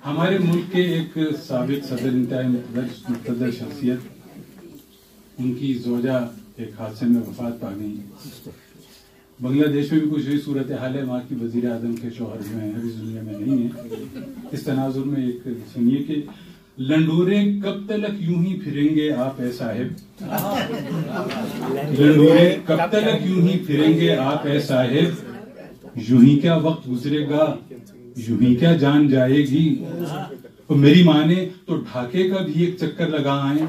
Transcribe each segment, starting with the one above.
हमारे मुल्क के एक साबिक सदर इंतहाई मुक़्तदर शख्सियत, उनकी जोजा एक हादसे में वफात पा गई। बांग्लादेश में भी कुछ यही सूरत हाल है। वहाँ की वज़ीर आज़म के शौहर जो हैं अभी दुनिया में नहीं है। इस तनाजुर में एक सुनिए कि लंडोरे कब तलक यूं ही फिरेंगे आप ए साहिब, लंडोरे कब तलक यूं ही फिरेंगे आप ए साहिब, यूं ही क्या वक्त गुजरेगा, यूं ही क्या जान जाएगी। तो मेरी माँ ने तो ढाके का भी एक चक्कर लगा आए,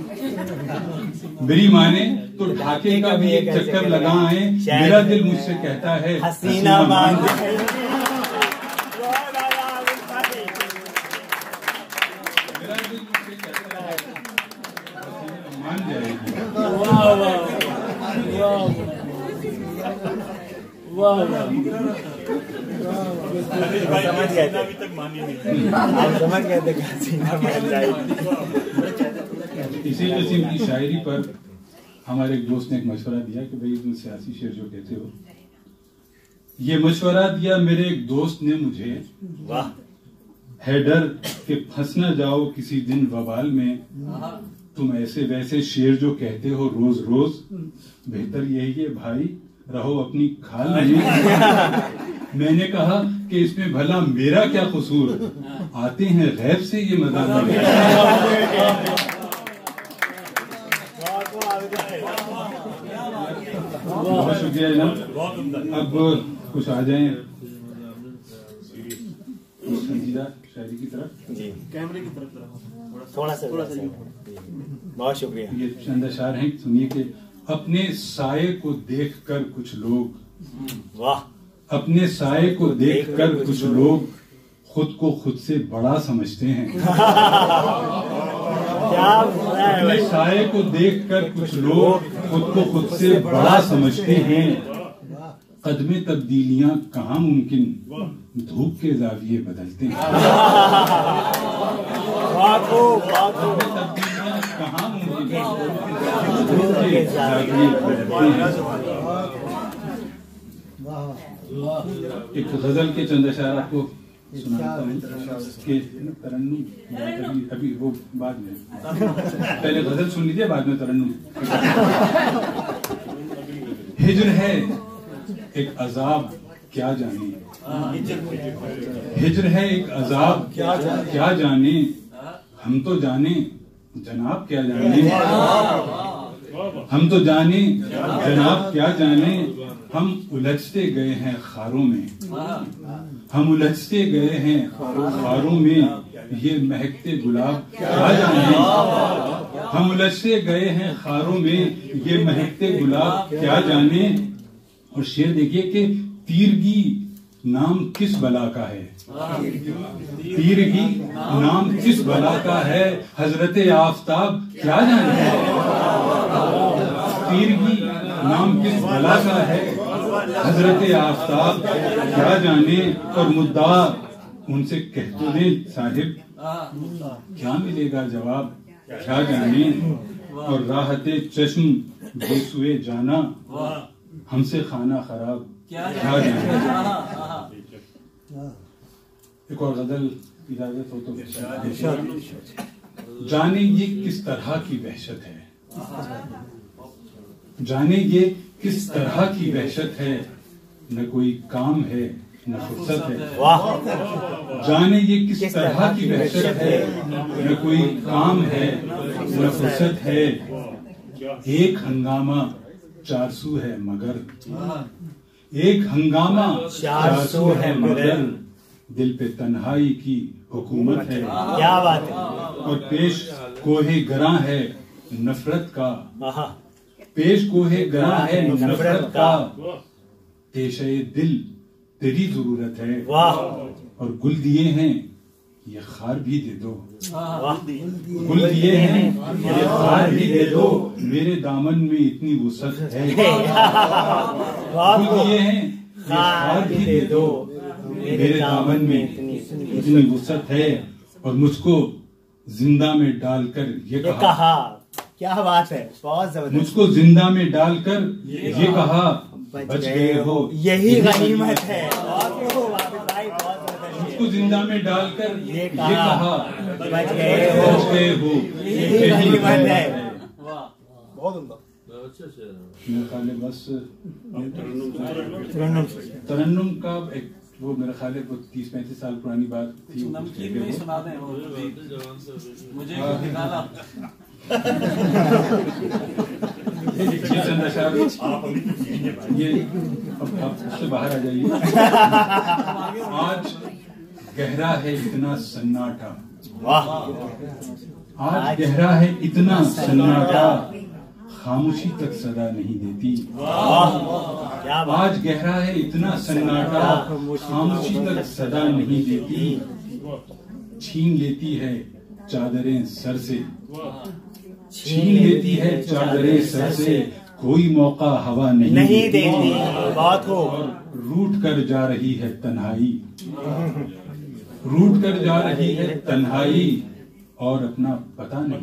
मेरी माँ ने तो ढाके का भी एक चक्कर लगा आए। मेरा दिल मुझसे कहता है हसीना मान जाएगी। समझ गए थे इसी किस्म की शायरी पर हमारे एक दोस्त ने एक मशवरा दिया कि भाई तुम सियासी शेर जो कहते हो, ये मशवरा दिया मेरे एक दोस्त ने मुझे, वाह, है डर कि फंस न जाओ किसी दिन वबाल में, तुम ऐसे वैसे शेर जो कहते हो रोज रोज, बेहतर यही है भाई रहो अपनी खाल में। मैंने कहा कि इसमें भला मेरा क्या कसूर, आते हैं गैब से ये मदाद में। बहुत शुक्रिया जनाब। अब कुछ आ जाए संजीदा शायरी की तरफ, कैमरे की तरफ थोड़ा सा। बहुत शुक्रिया। ये चंद अशार हैं, सुनिए कि अपने साये को देखकर कुछ लोग, वाह, अपने साये को देखकर कुछ लोग खुद को खुद से बड़ा समझते हैं। अपने साये को देखकर कुछ लोग खुद को खुद से बड़ा समझते हैं। कदमे तब्दीलियां कहाँ मुमकिन, धूप के जाविये बदलते हैं। तब्दीलियां कहाँ मुमकिन, धूप के जाविये बदलते हैं। एक गजल के चंद अशार आपको सुनाता हूँ कि तरन्नुम अभी वो बाद में, पहले गजल सुन लीजिए बाद में तरन्नुम। हिज्र है एक अजाब क्या जाने, हिज्र है एक अजाब क्या जाने, हम तो जाने जनाब क्या जाने, हम तो जाने जनाब क्या जाने, हम उलझते गए हैं खारों में, हम उलझते गए हैं खारों में, ये महकते गुलाब क्या जाने, हम उलझते गए हैं खारों में, ये महकते गुलाब क्या जाने। और शेर देखिए कि तीरगी नाम किस बला का है, तीरगी नाम किस बला का है, हजरते आफताब क्या जाने, तीरगी नाम किस बला का है, हजरते आफताब क्या जाने। और मुद्दा उनसे कह तो दे साहिब, क्या मिलेगा जवाब क्या जाने। और राहते चश्म बेसुए जाना, हमसे खाना खराब क्या जाने। एक और गजल इजाजत हो तो, जाने ये किस तरह की वहशत है, जाने ये किस तरह की वहशत है, न कोई काम है न फुर्सत है। जाने ये किस तरह की वहशत है, न कोई काम है न फुर्सत है। एक हंगामा 400 है मगर, एक हंगामा 400 है मगर, दिल पे तन्हाई की हुकूमत है। क्या बात है। और पेश कोहे गरां है नफरत का, पेश कोहे गरां है नफरत का, पेशे दिल तेरी जरूरत है। और गुल दिए हैं ये खार भी दे दो, गुल दिए हैं ये खार भी दे दो, मेरे दामन में इतनी वुसअत है। गुल दिए हैं ये खार भी दे दो, मेरे दामन में इतनी वुसअत है। और मुझको जिंदा में डालकर ये कहा, क्या बात है, बहुत जबरदस्त। मुझको जिंदा में डालकर ये कहा बच गए हो, यही गनीमत है। को जिंदा में डालकर ये कहा बच गए हो, यही निबंध है। बहुत उम्दा। मेरे ख्याल है बस तरन्नुम का एक वो मेरा ख्याल है 30-35 साल पुरानी बात थी। नमकीन में सुना दें मुझे निकाला। ये अब उससे बाहर आ जाइए। आज गहरा है इतना सन्नाटा, आज गहरा है इतना सन्नाटा, खामोशी तक सदा नहीं देती। आज गहरा है इतना सन्नाटा, खामोशी तक सदा नहीं देती। छीन लेती है चादरें सर से, छीन लेती है चादरें सर से, कोई मौका हवा नहीं देती। बात हो। और रूठ कर जा रही है तन्हाई, रूठ कर जा रही है तन्हाई, और अपना पता नहीं।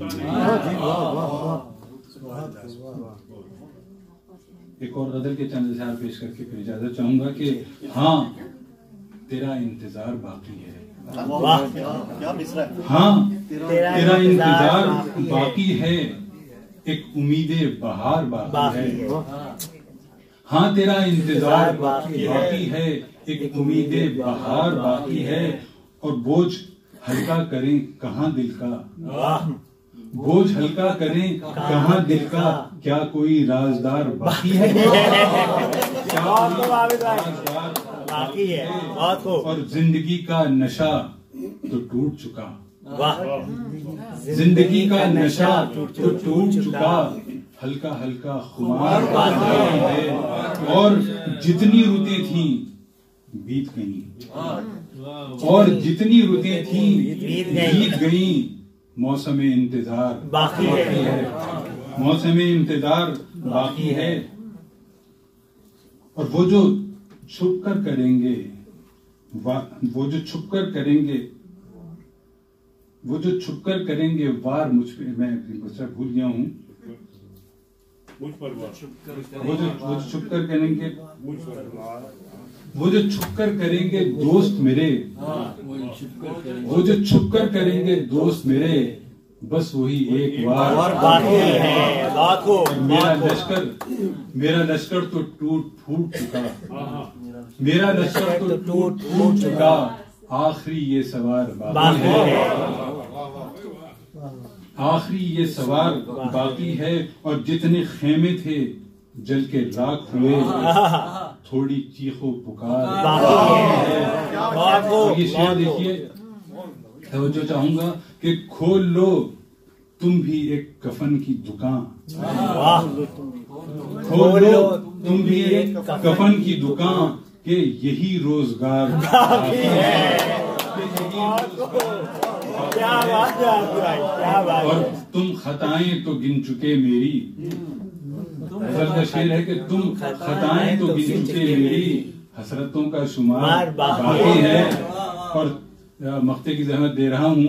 एक और गजल के चंद अशआर पेश करके फिर इजाजत चाहूंगा कि हाँ तेरा इंतजार बाकी है। हाँ तेरा इंतजार बाकी है, एक उम्मीदे बहार बाकी है। हाँ तेरा इंतजार बाकी है, एक उम्मीदे बहार बाकी है। और बोझ हल्का करें कहाँ दिल का, बोझ हल्का करें कहाँ दिल का, क्या कोई राजदार बाकी है? क्या कोई राजदार बाकी है? और जिंदगी का नशा तो टूट चुका, जिंदगी का नशा तो टूट चुका, हल्का हल्का खुमार बाकी है। और जितनी रुतें थी बीत गई, और जितनी रुतें थी बीत गई, मौसम इंतजार बाकी है, मौसम इंतजार बाकी है। और वो जो छुप कर करेंगे, वो जो छुप कर करेंगे, वो जो छुप कर करेंगे वार मुझ पे, मैं भूल गया हूँ। वो जो छुप कर करेंगे, वो जो छुप कर करेंगे दोस्त मेरे, वो जो छुप कर करेंगे दोस्त मेरे, बस वही एक बार बाकी है। मेरा लश्कर तो टूट फूट चुका, मेरा लश्कर तो टूट फूट चुका, आखिरी ये सवार बाकी है, आखिरी ये सवार बाकी है। और जितने खेमे थे जल के राख हुए, थोड़ी चीखो पुकार बाकी है। ये शेर देखिए, तवज्जो चाहूंगा कि खोल लो तुम भी एक कफन की दुकान, खोल लो तुम भी एक कफन की दुकान, के यही रोजगार बाकी है। क्या बात है, क्या बात। और तुम खताएं तो गिन चुके मेरी, गजल का शेर है कि तुम खताएं तो गिन चुके मेरी, हसरतों का शुमार बाकी है। और मख्ते की जहमत दे रहा हूँ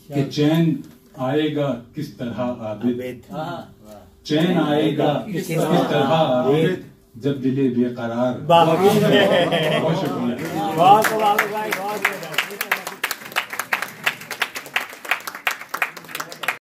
कि चैन आएगा किस तरह आबिद, चैन आएगा किस तरह आबिद, जब दिले बेकरार। बहुत शुक्रिया।